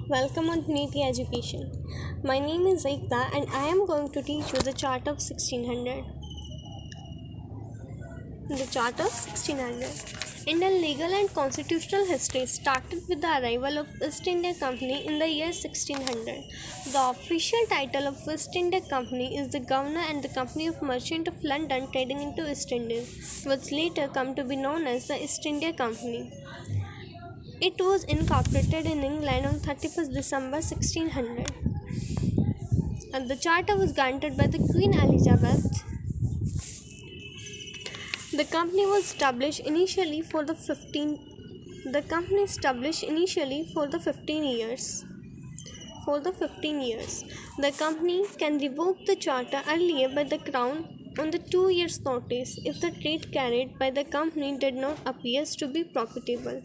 Welcome on Niti Education. My name is Ekta and I am going to teach you the chart of 1600. The chart of 1600. Indian legal and constitutional history started with the arrival of East India Company in the year 1600. The official title of East India Company is the Governor and the Company of Merchant of London trading into East Indies, which later come to be known as the East India Company. It was incorporated in England on 31st December 1600. And the charter was granted by the Queen Elizabeth. The company was established initially for the 15 years. The company can revoke the charter earlier by the Crown on the 2 years notice if the trade carried by the company did not appear to be profitable.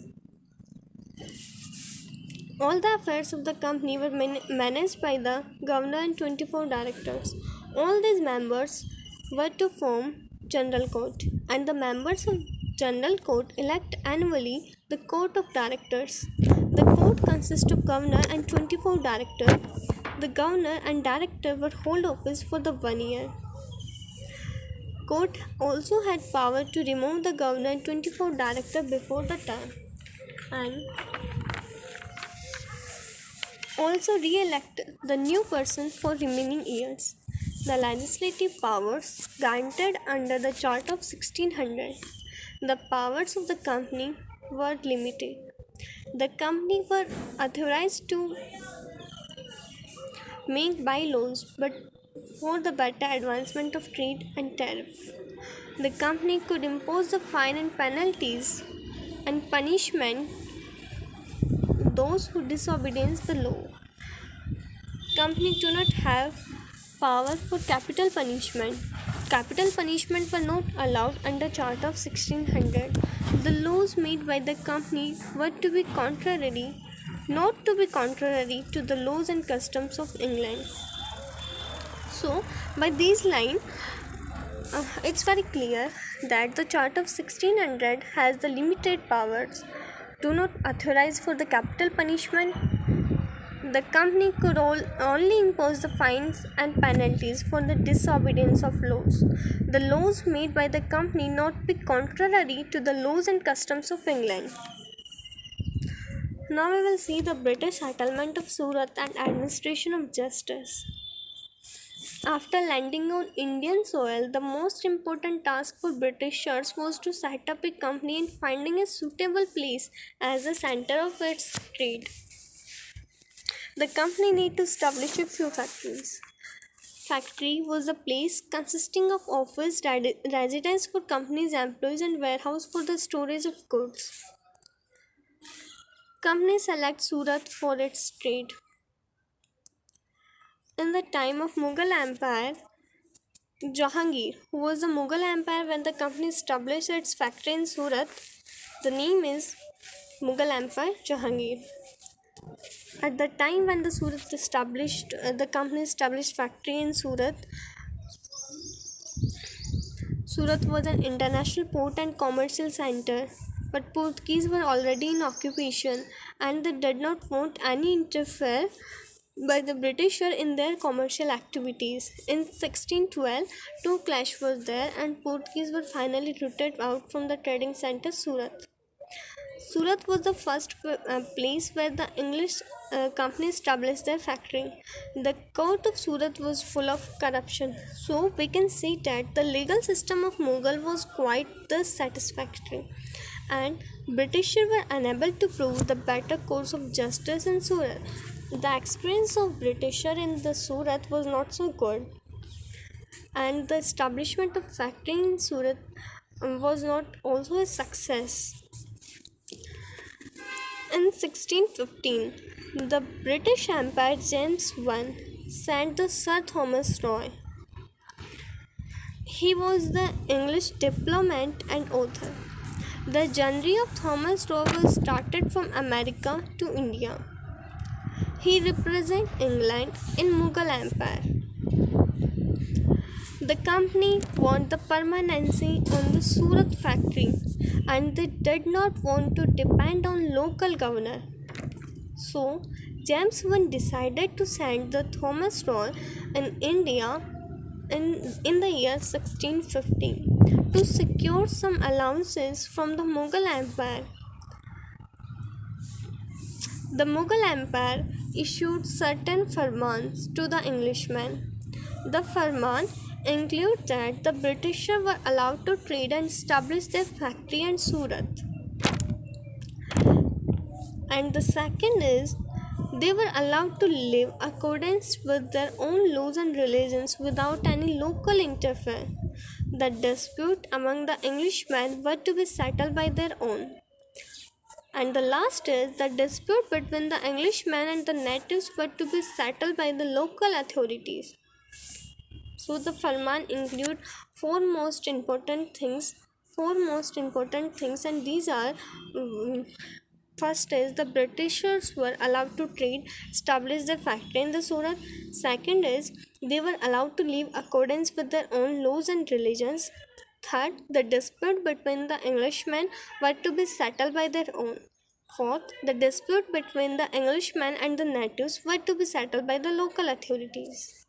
All the affairs of the company were managed by the governor and 24 directors. All these members were to form General Court, and the members of General Court elect annually the Court of Directors. The court consists of governor and 24 directors. The governor and director would hold office for the 1 year. Court also had power to remove the governor and 24 director before the term, and also re-elect the new person for remaining years. The legislative powers granted under the Charter of 1600. The powers of the company were limited. The company were authorized to make bylaws but for the better advancement of trade and tariff. The company could impose the fine and penalties and punishment those who disobedience the law. Company do not have power for capital punishment. Capital punishment were not allowed under Charter of 1600. The laws made by the company were to be not to be contrary to the laws and customs of England. So, by these lines, it's very clear that the Charter of 1600 has the limited powers, do not authorize for the capital punishment. The company could only impose the fines and penalties for the disobedience of laws. The laws made by the company not be contrary to the laws and customs of England. Now we will see the British settlement of Surat and administration of justice. After landing on Indian soil, the most important task for Britishers was to set up a company and finding a suitable place as the center of its trade. The company needed to establish a few factories. Factory was a place consisting of office, residence for company's employees and warehouse for the storage of goods. Company select Surat for its trade. In the time of Mughal Empire, Jahangir, who was the Mughal Empire when the company established its factory in Surat, the name is Mughal Empire Jahangir. At the time when the company established factory in Surat, Surat was an international port and commercial center, but Portuguese were already in occupation and they did not want any interfere by the British in their commercial activities. In 1612, two clash was there and Portuguese were finally rooted out from the trading center Surat. Surat was the first place where the English company established their factory. The court of Surat was full of corruption, so we can say that the legal system of Mughal was quite satisfactory, and Britishers were unable to prove the better course of justice in Surat. The experience of Britisher in the Surat was not so good, and the establishment of factory in Surat was not also a success. In 1615, the British Empire James I sent the Sir Thomas Roy. He was the English diplomat and author. The journey of Thomas Roy was started from America to India. He represented England in Mughal Empire. The company wanted the permanency on the Surat factory and they did not want to depend on local governor. So, James I decided to send the Thomas Roll in India in the year 1615 to secure some allowances from the Mughal Empire. The Mughal Empire issued certain farmans to the Englishmen. The farman include that the British were allowed to trade and establish their factory in Surat. And the second is they were allowed to live accordance with their own laws and religions without any local interference. The dispute among the Englishmen were to be settled by their own. And the last is the dispute between the Englishmen and the natives were to be settled by the local authorities. So the Farman include four most important things, and these are first is the Britishers were allowed to trade, establish their factory in the Surat. Second is they were allowed to live accordance with their own laws and religions. Third, the dispute between the Englishmen were to be settled by their own. Fourth, the dispute between the Englishmen and the natives were to be settled by the local authorities.